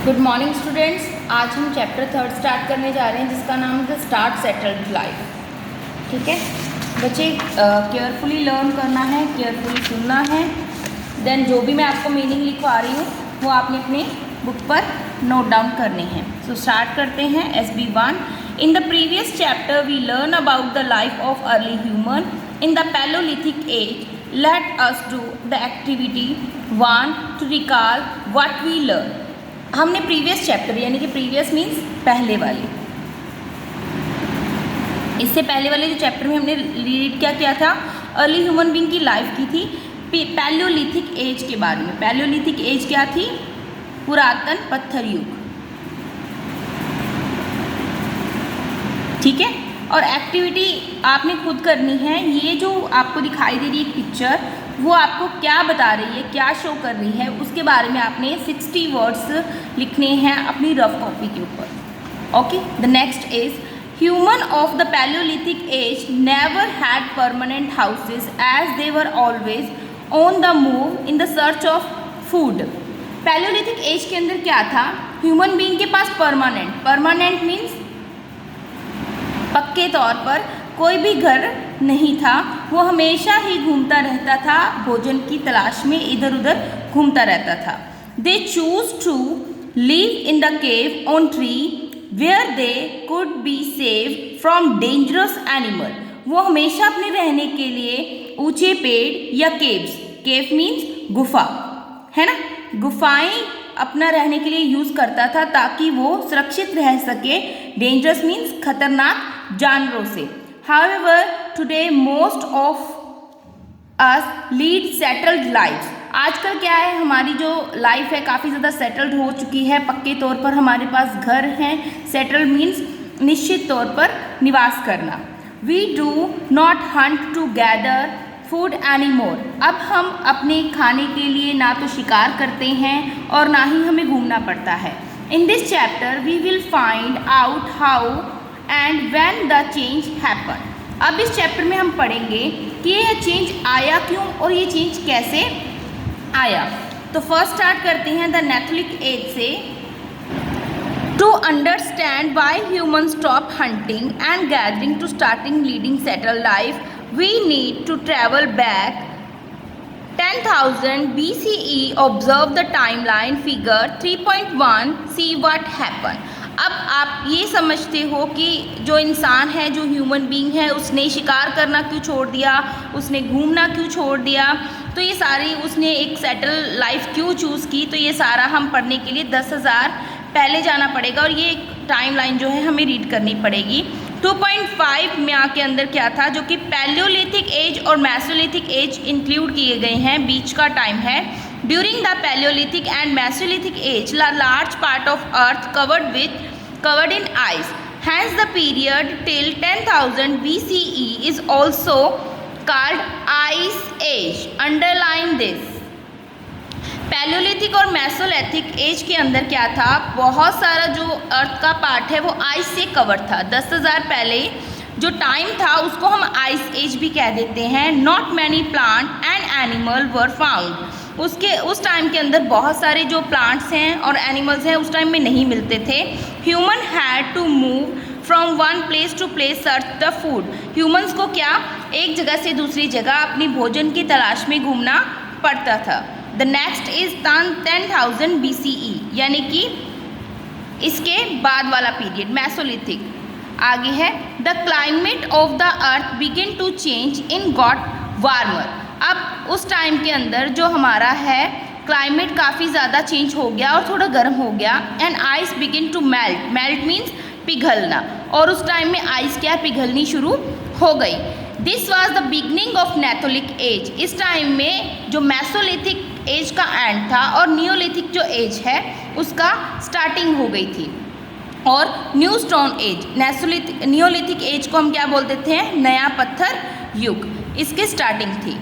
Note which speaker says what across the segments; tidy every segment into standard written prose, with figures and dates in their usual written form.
Speaker 1: Good morning students. आज हम chapter 3 start करने जा रहे हैं जिसका नाम है द स्टार्ट सेटल्ड लाइफ। ठीक है बच्चे, केयरफुली लर्न करना है, केयरफुली सुनना है। देन जो भी मैं आपको मीनिंग लिखवा रही हूँ वो आपने अपने बुक पर नोट डाउन करने हैं। सो स्टार्ट करते हैं। SB1। In the previous chapter we learn about the life of early human in the paleolithic age. Let us do the activity 1 to recall what we learn. हमने previous chapter यानी कि previous means पहले वाले, इससे पहले वाले जो chapter में हमने रीड क्या किया था, अर्ली ह्यूमन बीइंग की लाइफ की थी पैलियोलिथिक एज के बारे में। पैलियोलिथिक एज क्या थी? पुरातन पत्थर युग। ठीक है, और एक्टिविटी आपने खुद करनी है। ये जो आपको दिखाई दे रही है पिक्चर, वो आपको क्या बता रही है, क्या शो कर रही है, उसके बारे में आपने 60 वर्ड्स लिखने हैं अपनी रफ कॉपी के ऊपर। Okay, the next is human of the paleolithic age never had permanent houses as they were always on the move in the search of food. Paleolithic age के अंदर क्या था? ह्यूमन बीइंग के पास permanent means पक्के तौर पर कोई भी घर नहीं था। वो हमेशा ही घूमता रहता था, भोजन की तलाश में इधर उधर घूमता रहता था। They choose to live in the cave on tree where they could be save from dangerous animal. वो हमेशा अपने रहने के लिए ऊंचे पेड़ या केव मीन्स गुफा, है ना, गुफाएं अपना रहने के लिए यूज करता था ताकि वो सुरक्षित रह सके, डेंजरस मीन्स खतरनाक जानवरों से। However, today most of us lead settled lives। आजकल क्या है, हमारी जो लाइफ है काफ़ी ज़्यादा सेटल्ड हो चुकी है, पक्के तौर पर हमारे पास घर हैं। सेटल्ड मीन्स निश्चित तौर पर निवास करना। We do not hunt to gather food anymore। अब हम अपने खाने के लिए ना तो शिकार करते हैं और ना ही हमें घूमना पड़ता है। In this chapter we will find out how and when the change happened। अब इस चैप्टर में हम पढ़ेंगे कि ये चेंज आया क्यों और ये चेंज कैसे आया। तो फर्स्ट स्टार्ट करते हैं द नेथोलिक एज से। To understand why human stop hunting and gathering to starting leading settle life we need to travel back 10,000 BCE। Observe the timeline figure 3.1। See what happen. अब आप ये समझते हो कि जो इंसान है, जो ह्यूमन बीइंग है, उसने शिकार करना क्यों छोड़ दिया, उसने घूमना क्यों छोड़ दिया, तो ये सारी उसने एक सेटल लाइफ क्यों चूज़ की। तो ये सारा हम पढ़ने के लिए 10,000 पहले जाना पड़ेगा और ये टाइमलाइन जो है हमें रीड करनी पड़ेगी। 2.5 में के अंदर क्या था, जो कि पैलियोलिथिक एज और मेसोलिथिक एज इंक्लूड किए गए हैं, बीच का टाइम है। During the Paleolithic and Mesolithic age, a large part of Earth covered in ice. Hence, the period till 10,000 BCE is also called Ice Age. Underline this. Palaeolithic और Mesolithic as के अंदर क्या था, बहुत सारा जो अर्थ का पार्ट है वो आइस से कवर था। 10,000 पहले जो टाइम था उसको हम आइस एज भी कह देते हैं। Not many plant and animal were found. उस टाइम के अंदर बहुत सारे जो प्लांट्स हैं और एनिमल्स हैं उस टाइम में नहीं मिलते थे। Human had to move from one place to place search the food. Humans को क्या, एक जगह से दूसरी जगह अपनी भोजन की तलाश में घूमना पड़ता था। द नेक्स्ट इज 10,000 BCE, यानी कि इसके बाद वाला पीरियड मेसोलिथिक। आगे है the climate of the earth begin to change in got warmer. अब उस टाइम के अंदर जो हमारा है क्लाइमेट काफ़ी ज़्यादा चेंज हो गया और थोड़ा गर्म हो गया। And ice begin to melt means पिघलना, और उस टाइम में आइस क्या पिघलनी शुरू हो गई। This was the beginning of Neolithic age. इस टाइम में जो मेसोलिथिक एज का एंड था और नियोलिथिक जो एज है उसका स्टार्टिंग हो गई थी। और new stone age, neolithic age को हम क्या बोलते थे, नया पत्थर युग, इसकी स्टार्टिंग थी।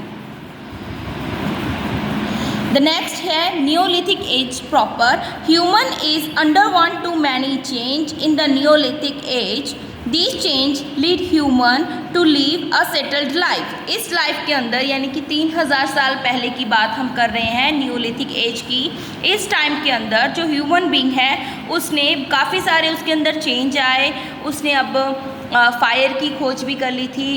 Speaker 1: द नेक्स्ट है neolithic age proper. Human is undergone to many change in the neolithic age. These change lead human to live a settled life. इस लाइफ के अंदर यानी कि 3000 साल पहले की बात हम कर रहे हैं, न्यूलिथिक एज की। इस टाइम के अंदर जो ह्यूमन बीइंग है उसने काफ़ी सारे उसके अंदर चेंज आए। उसने अब फायर की खोज भी कर ली थी,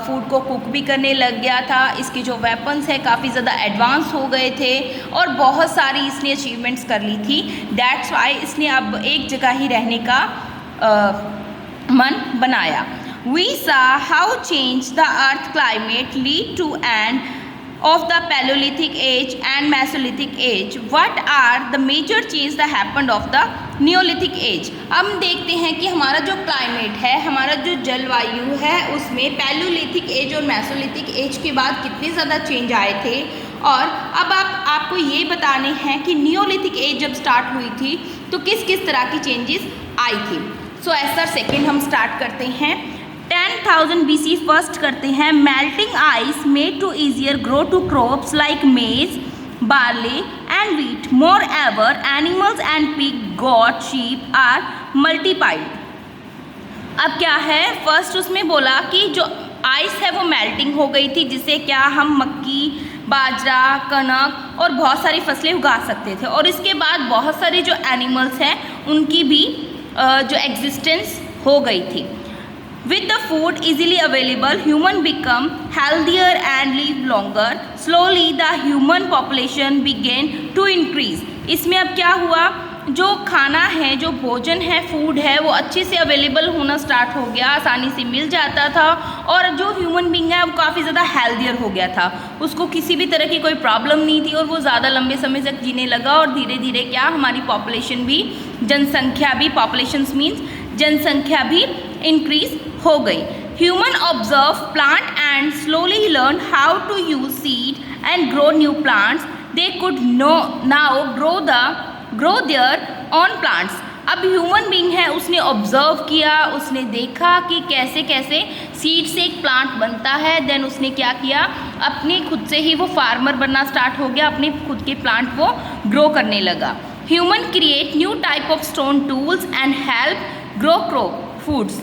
Speaker 1: फूड को कुक भी करने लग गया था। इसके जो वेपन्स है काफ़ी ज़्यादा एडवांस हो गए थे और बहुत सारी इसने अचीवमेंट्स कर ली थी। दैट्स वाई इसने अब एक जगह ही रहने का मन बनाया। We saw how change the earth climate lead to end of the Paleolithic age and Mesolithic age. What are the major changes that happened of the Neolithic age? अब हम देखते हैं कि हमारा जो क्लाइमेट है, हमारा जो जलवायु है, उसमें पैलोलिथिक एज और मेसोलिथिक एज के बाद कितने ज़्यादा चेंज आए थे। और अब आपको ये बताने हैं कि नियोलिथिक एज जब स्टार्ट हुई थी तो किस किस तरह की चेंजेस आई थी। सो ऐसा सेकेंड हम स्टार्ट करते हैं। 10,000 BC फर्स्ट करते हैं। Melting ice made to easier grow to crops like maize, barley and wheat. Moreover animals and pig, goat, sheep are multiplied. अब क्या है, फर्स्ट उसमें बोला कि जो आइस है वो मेल्टिंग हो गई थी, जिससे क्या हम मक्की, बाजरा, कनक और बहुत सारी फसलें उगा सकते थे। और इसके बाद बहुत सारे जो एनिमल्स हैं उनकी भी जो एग्जिस्टेंस हो गई थी। With the food easily available, human become healthier and live longer. Slowly the human population began to increase. इसमें अब क्या हुआ, जो खाना है, जो भोजन है, फूड है, वो अच्छे से अवेलेबल होना स्टार्ट हो गया, आसानी से मिल जाता था। और जो ह्यूमन बींग है वो काफ़ी ज़्यादा हेल्दियर हो गया था, उसको किसी भी तरह की कोई प्रॉब्लम नहीं थी और वो ज़्यादा लंबे समय तक जीने लगा। और धीरे धीरे क्या हमारी पॉपुलेशन भी, जनसंख्या भी, पॉपुलेशंस मीन्स जनसंख्या भी इंक्रीज हो गई। Human observe plant and slowly learn how to use seed and grow new plants. They could now grow their on plants. अब ह्यूमन बीइंग है उसने ऑब्जर्व किया, उसने देखा कि कैसे कैसे सीड से एक प्लांट बनता है। देन उसने क्या किया, अपने खुद से ही वो फार्मर बनना स्टार्ट हो गया, अपने खुद के प्लांट वो ग्रो करने लगा। Human create new type of stone tools and help grow crop foods.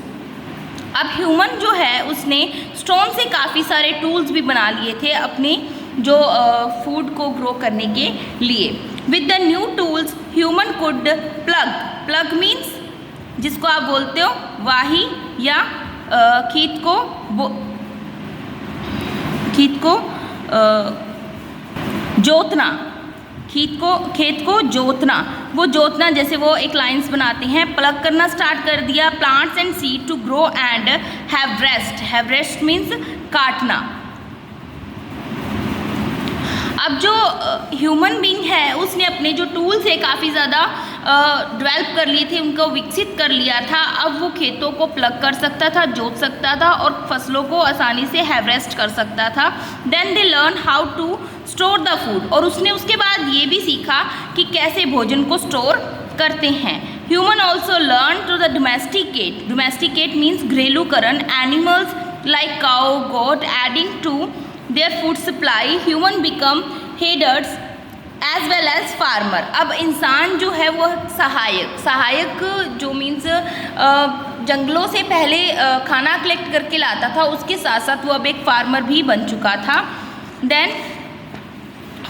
Speaker 1: अब ह्यूमन जो है उसने स्टोन से काफ़ी सारे टूल्स भी बना लिए थे अपने जो फूड को ग्रो करने के लिए। With the new tools human could plug means जिसको आप बोलते हो वाही या खेत को जोतना, खेत को जोतना, वो जोतना जैसे वो एक लाइन्स बनाते हैं, प्लग करना स्टार्ट कर दिया। Plants and seed to grow and have rest means काटना। अब जो ह्यूमन बीइंग है उसने अपने जो टूल्स है काफ़ी ज़्यादा डेवलप कर लिए थे, उनको विकसित कर लिया था। अब वो खेतों को प्लग कर सकता था, जोत सकता था और फसलों को आसानी से हार्वेस्ट कर सकता था। Then they learn how to store the food, और उसने उसके बाद ये भी सीखा कि कैसे भोजन को स्टोर करते हैं। Human also learn to the domesticate means घरेलूकरण animals like cow, goat, adding to their food supply. Human become herders as well as farmer. अब इंसान जो है वो सहायक जो मीन्स जंगलों से पहले खाना कलेक्ट करके लाता था, उसके साथ साथ वो अब एक फार्मर भी बन चुका था। Then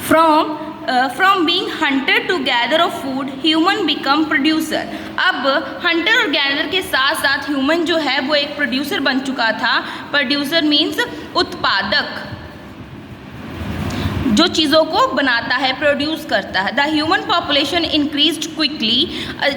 Speaker 1: from being hunter to gather of food human become producer. अब हंटर और गैदर के साथ साथ ह्यूमन जो है वो एक प्रोड्यूसर बन चुका था। प्रोड्यूसर मीन्स उत्पादक, जो चीज़ों को बनाता है, प्रोड्यूस करता है। The human population increased quickly.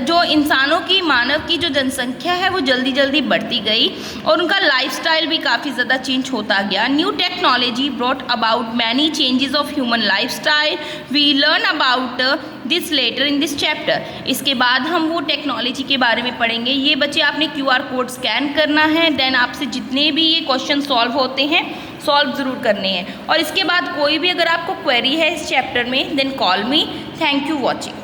Speaker 1: जो इंसानों की, मानव की जो जनसंख्या है वो जल्दी जल्दी बढ़ती गई और उनका लाइफस्टाइल भी काफ़ी ज़्यादा चेंज होता गया। New technology brought about many changes of human lifestyle. We learn about this later in this chapter. इसके बाद हम वो टेक्नोलॉजी के बारे में पढ़ेंगे। ये बच्चे आपने QR कोड स्कैन करना है। देन आपसे जितने भी ये क्वेश्चन सॉल्व होते हैं सॉल्व ज़रूर करने हैं। और इसके बाद कोई भी अगर आपको क्वेरी है इस चैप्टर में then call me. Thank you watching.